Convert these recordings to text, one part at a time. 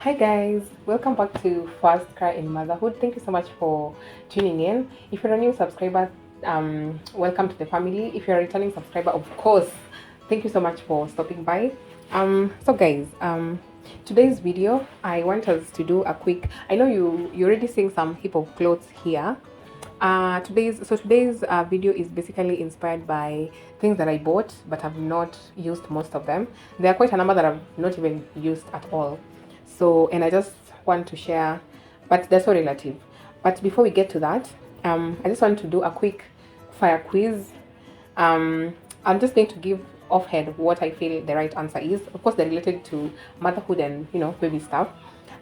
Hi guys, welcome back to First Cry in Motherhood. Thank you so much for tuning in. If you're a new subscriber, welcome to the family. If you're a returning subscriber, of course, thank you so much for stopping by. So guys, today's video, I want us to do a quick. I know you're already seeing some heap of clothes here. Today's video is basically inspired by things that I bought but have not used most of them. There are quite a number that I've not even used at all. So, and I just want to share, but they're so relative. But before we get to that, I just want to do a quick fire quiz. I'm just going to give offhand what I feel the right answer is. Of course, they're related to motherhood and baby stuff.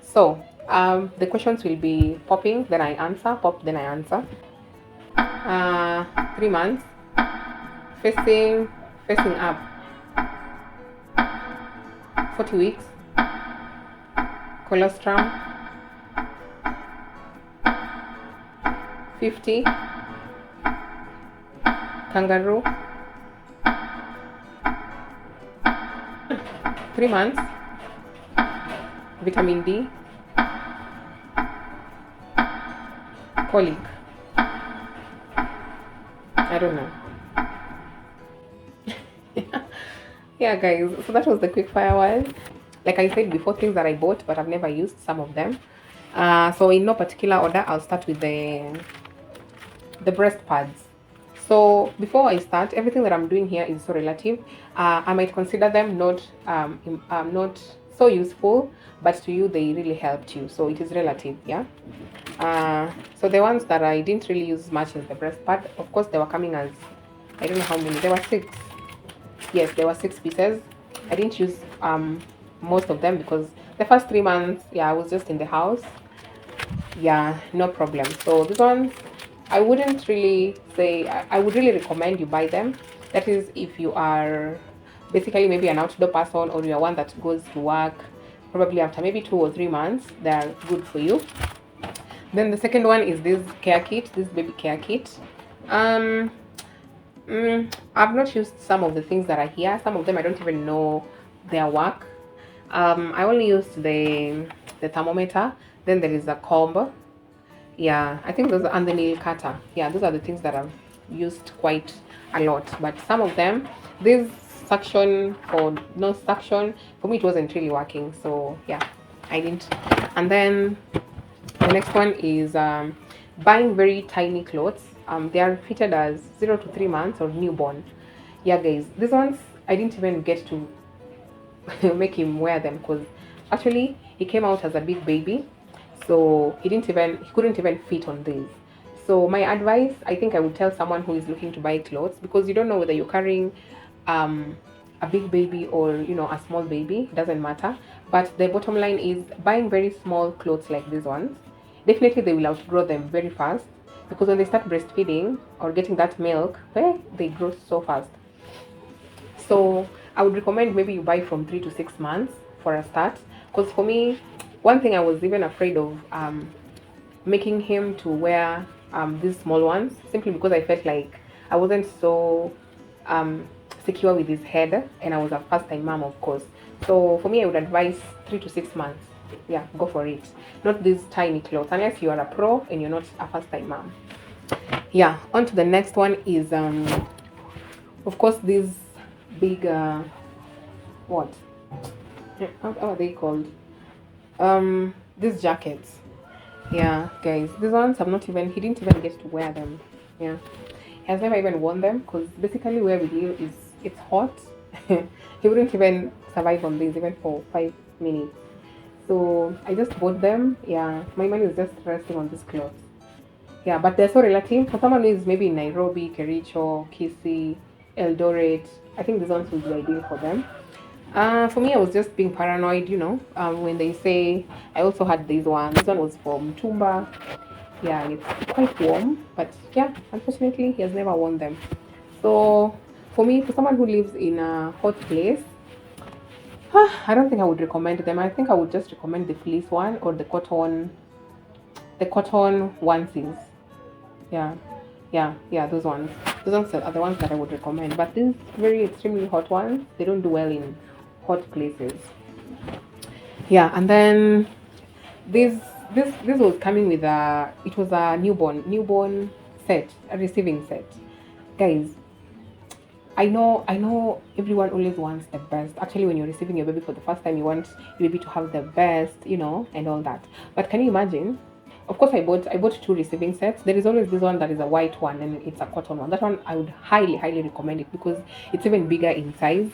So the questions will be popping, then I answer, pop, then I answer. 3 months, facing up, 40 weeks, colostrum, 50, kangaroo, 3 months, vitamin D, colic. I don't know. Yeah, guys, so that was the quick fire one. Like I said before, things that I bought but I've never used, some of them. So in no particular order, I'll start with the breast pads. So before I start, everything that I'm doing here is so relative. I might consider them not so useful, but to you they really helped you, so it is relative. Yeah. So the ones that I didn't really use much is the breast pad. Of course, they were coming as, I don't know how many. There were six. Yes, there were 6 pieces. I didn't use most of them because the first 3 months, yeah, I was just in the house. Yeah, no problem. So these ones, I wouldn't really say, I would really recommend you buy them. That is if you are basically maybe an outdoor person, or you are one that goes to work probably after maybe 2 or 3 months. They're good for you. Then the second one is this care kit, this baby care kit. um I've not used some of the things that are here. Some of them I don't even know their work. I only used the thermometer. Then there is a comb. Yeah, I think those are, and the nail cutter. Yeah, those are the things that I've used quite a lot. But some of them, this suction or no suction, for me it wasn't really working. So yeah, I didn't. And then the next one is buying very tiny clothes. They are fitted as 0 to 3 months or newborn. Yeah, guys, these ones I didn't even get to make him wear them because actually he came out as a big baby, so he couldn't even fit on these. So my advice, I think I would tell someone who is looking to buy clothes, because you don't know whether you're carrying um a big baby or a small baby, doesn't matter. But the bottom line is buying very small clothes like these ones, definitely they will outgrow them very fast, because when they start breastfeeding or getting that milk, they grow so fast. So I would recommend maybe you buy from 3 to 6 months for a start. Because for me, one thing I was even afraid of making him to wear these small ones, simply because I felt like I wasn't so um, secure with his head, and I was a first time mom, of course. So for me, I would advise 3 to 6 months. Yeah, go for it. Not these tiny clothes, unless you are a pro and you're not a first time mom. Yeah, on to the next one is of course these big what how are they called, these jackets. Yeah, guys, these ones have not even he didn't even get to wear them. Yeah, he has never even worn them because basically where we live is it's hot. He wouldn't even survive on these even for 5 minutes. So I just bought them. Yeah, my money is just resting on these clothes. Yeah, but they're so relative. For someone who is maybe in Nairobi, Kericho, Kisii, Eldoret, I think these ones would be ideal for them. For me, I was just being paranoid, when they say, I also had this one. This one was from Tumba. Yeah, and it's quite warm, but yeah, unfortunately, he has never worn them. So, for me, for someone who lives in a hot place, I don't think I would recommend them. I think I would just recommend the fleece one or the cotton onesies. Yeah, yeah, those ones are the ones that I would recommend. But these very extremely hot ones, they don't do well in hot places. Yeah, and then this this was coming with a, it was a newborn set, a receiving set. Guys, I know everyone always wants the best. Actually, when you're receiving your baby for the first time, you want your baby to have the best, and all that. But can you imagine? Of course, I bought two receiving sets. There is always this one that is a white one and it's a cotton one. That one I would highly recommend it because it's even bigger in size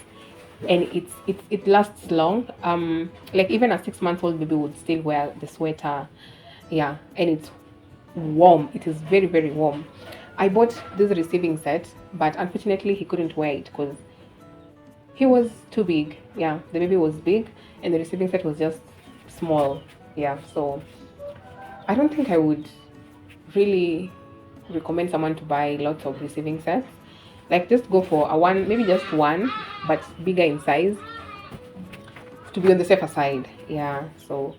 and it lasts long. Like even a 6 month old baby would still wear the sweater. Yeah, and it's warm. It is very warm. I bought this receiving set, but unfortunately he couldn't wear it because he was too big. Yeah, the baby was big and the receiving set was just small. Yeah, so I don't think I would really recommend someone to buy lots of receiving sets. Like just go for a one, maybe just one, but bigger in size to be on the safer side. Yeah, so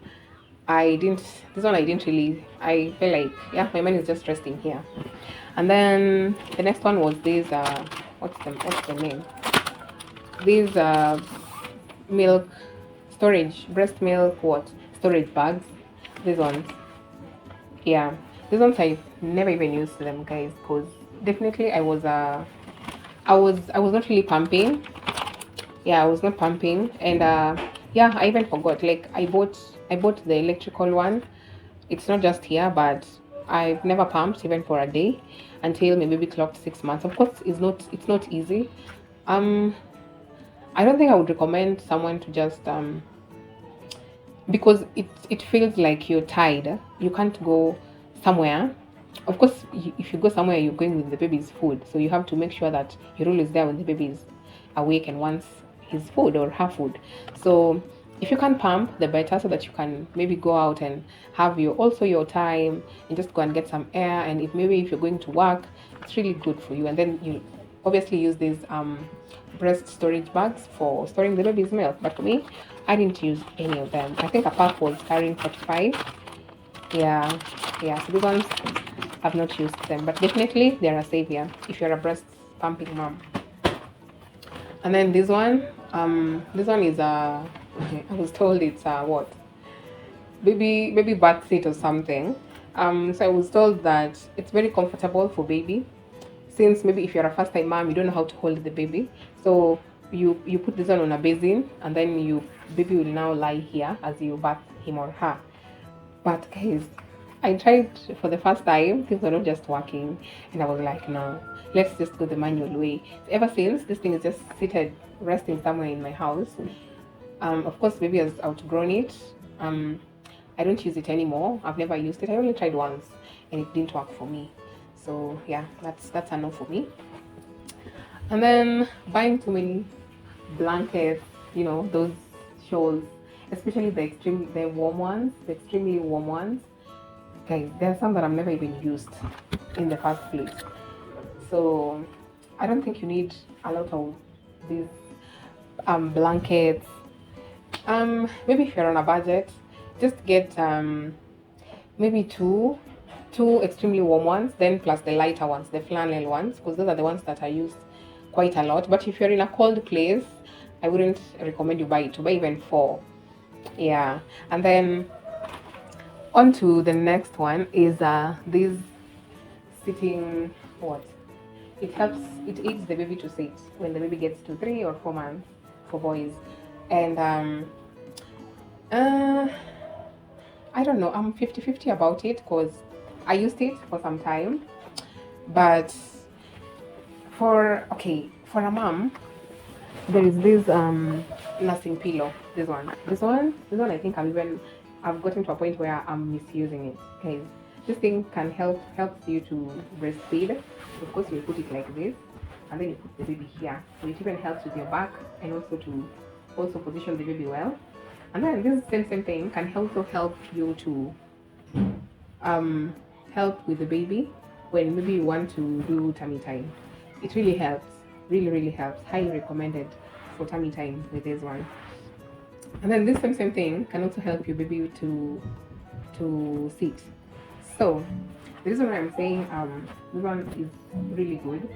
I didn't, this one I didn't really, I feel like, yeah, my mind is just resting here. And then the next one was this, what's the name? These milk storage, breast milk, what? Storage bags. These ones. Yeah. These ones I've never even used them, guys, because definitely I was not really pumping. Yeah, I was not pumping, and yeah, I even forgot. Like I bought the electrical one. It's not just here, but I've never pumped even for a day until my baby clocked 6 months. Of course, it's not easy. Um, I don't think I would recommend someone to just because it feels like you're tied. You can't go somewhere. Of course, if you go somewhere, you're going with the baby's food, so you have to make sure that you're always there when the baby is awake and wants his food or her food. So if you can pump, the better, so that you can maybe go out and have your time and just go and get some air. And if you're going to work, it's really good for you. And then you obviously use these breast storage bags for storing the baby's milk. But for me, I didn't use any of them. I think a pack was carrying 45. Yeah, yeah. So these ones I've not used them, but definitely they're a savior if you're a breast pumping mom. And then this one is I was told it's a what? Baby bath seat or something. So I was told that it's very comfortable for baby, since maybe if you're a first time mom, you don't know how to hold the baby. So you put this one on a basin, and then you baby will now lie here as you bath him or her. But guys, I tried for the first time, things were not just working, and I was like, no, let's just go the manual way. Ever since, this thing is just seated, resting somewhere in my house. Of course, baby has outgrown it. Um, I don't use it anymore. I've never used it. I only tried once, and it didn't work for me. So yeah, that's a no for me. And then buying too many blankets, those shawls, especially the warm ones, the extremely warm ones. Guys, there are some that I've never even used in the first place. So I don't think you need a lot of these blankets. Maybe if you're on a budget, just get maybe two extremely warm ones, then plus the lighter ones, the flannel ones, because those are the ones that are used quite a lot. But if you're in a cold place, I wouldn't recommend you buy even four. Yeah, and then on to the next one is this sitting what? It aids the baby to sit when the baby gets to 3 or 4 months for boys. And uh I don't know, I'm 50-50 about it because I used it for some time. But for a mom, there is this nursing pillow. This one I think I've gotten to a point where I'm misusing it. Okay, this thing can helps you to breastfeed. Of course, you put it like this, and then you put the baby here, so it even helps with your back and also to also position the baby well. And then this same thing can also help you to um help with the baby when maybe you want to do tummy time. It really helps, really helps. Highly recommended for tummy time with this one. And then this same thing can also help your baby to sit. So the reason why I'm saying this one is really good,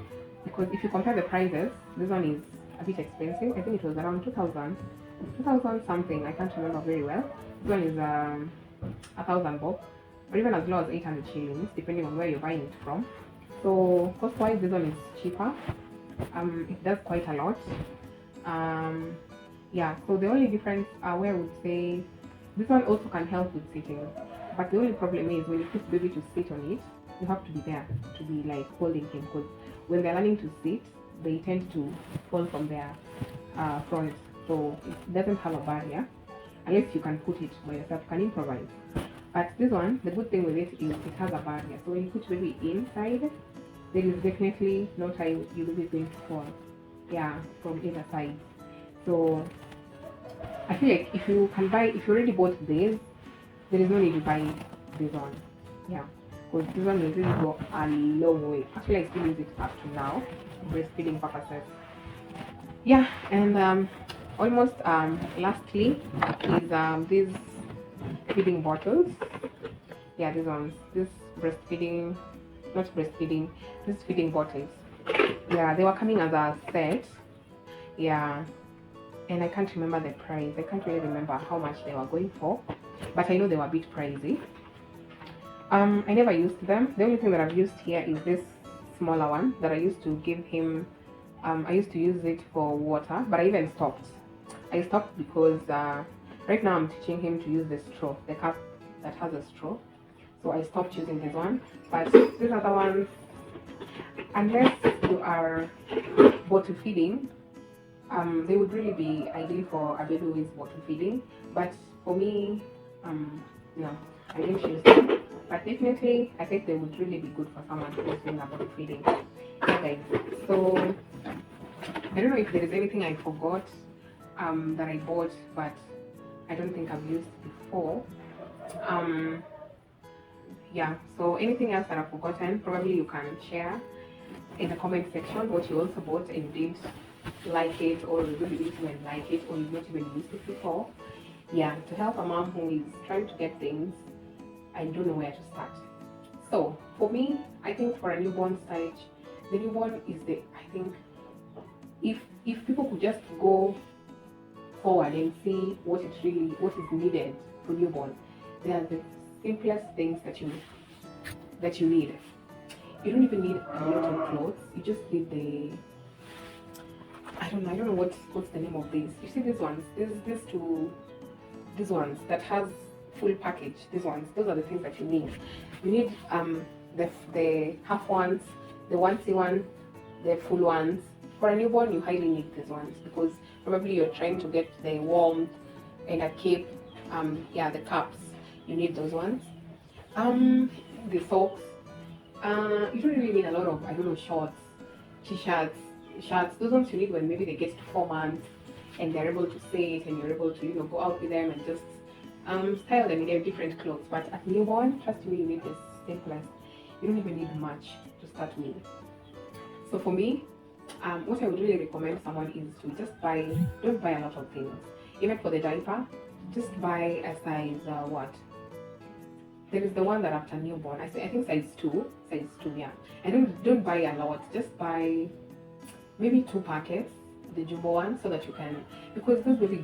because if you compare the prices, this one is a bit expensive. I think it was around 2,000 2000 something, I can't remember very well. This one is 1,000 bob, or even as low as 800 shillings, depending on where you're buying it from. So cost wise, this one is cheaper. It does quite a lot. Um, yeah, so the only difference where I would say this one also can help with sitting, but the only problem is when you put baby to sit on it, you have to be there to be like holding him, because when they're learning to sit, they tend to fall from their front. So it doesn't have a barrier unless you can put it by yourself, you can improvise. But this one, the good thing with it is it has a barrier. So when you put baby inside, there is definitely no time you will be going to fall. Yeah, from either side. So I feel like if you already bought this, there is no need to buy this one. Yeah, because this one will really go a long way. Actually, I still use it up to now, breastfeeding purposes. Yeah, and almost lastly is these feeding bottles. Yeah, these ones. This breastfeeding, not breastfeeding, these feeding bottles. Yeah, they were coming as a set. Yeah, and I can't remember the price. I can't really remember how much they were going for, but I know they were a bit pricey. I never used them. The only thing that I've used here is this smaller one that I used to give him. I used to use it for water, but I even stopped. I stopped because right now I'm teaching him to use the straw, the cup that has a straw. So I stopped using this one. But these other ones, unless you are bottle feeding, they would really be ideal for a baby who is bottle feeding. But for me, no, I didn't choose them. But definitely, I think they would really be good for someone who is doing a bottle feeding. Okay, so I don't know if there is anything I forgot that I bought, but I don't think I've used before. Um, yeah, so anything else that I've forgotten, probably you can share in the comment section what you also bought and didn't like it, or you really didn't even like it, or you've not even used it before. Yeah, to help a mom who is trying to get things and don't know where to start. So for me, I think for a newborn stage, the newborn is I think if people could just go forward and see what is needed for newborn, they are the simplest things that you need. You don't even need a lot of clothes. You just need the I don't know what's the name of these. You see these ones? These ones that has full package. These ones, those are the things that you need. You need the half ones, the onesie one, the full ones. For a newborn, you highly need these ones because probably you're trying to get the warmth and a cape. Yeah, the cups. You need those ones. The socks. You don't really need a lot of shorts, t-shirts, shirts. Those ones you need when maybe they get to 4 months and they're able to sit and you're able to go out with them and just style them in their different clothes. But at newborn, trust me, you need the simplest. You don't even need much to start with. So for me, what I would really recommend someone is to just don't buy a lot of things. Even for the diaper, just buy a size what? There is the one that after newborn, I think size two, yeah. And don't buy a lot. Just buy maybe 2 packets, the jumbo one, so that you can, because those baby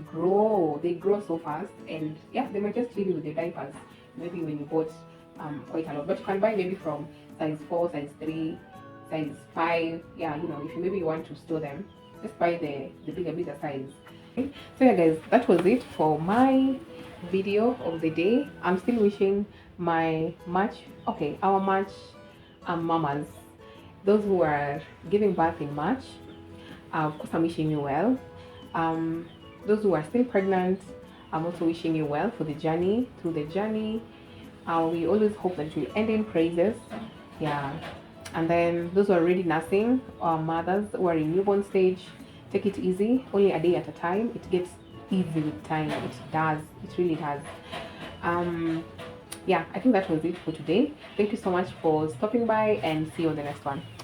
they grow so fast, and yeah, they might just leave you with the diapers. Maybe when you bought quite a lot, but you can buy maybe from size 4, size 3, size 5. Yeah, if you maybe want to store them, just buy the bigger size. Okay? So yeah, guys, that was it for my video of the day. I'm still wishing our March mamas, those who are giving birth in March, of course I'm wishing you well. Those who are still pregnant, I'm also wishing you well for the journey, through the journey. We always hope that you end in praises. Yeah. And then those who are already nursing, or mothers who are in newborn stage, take it easy, only a day at a time. It gets easy with time. It does. It really does. Yeah, I think that was it for today. Thank you so much for stopping by, and see you on the next one.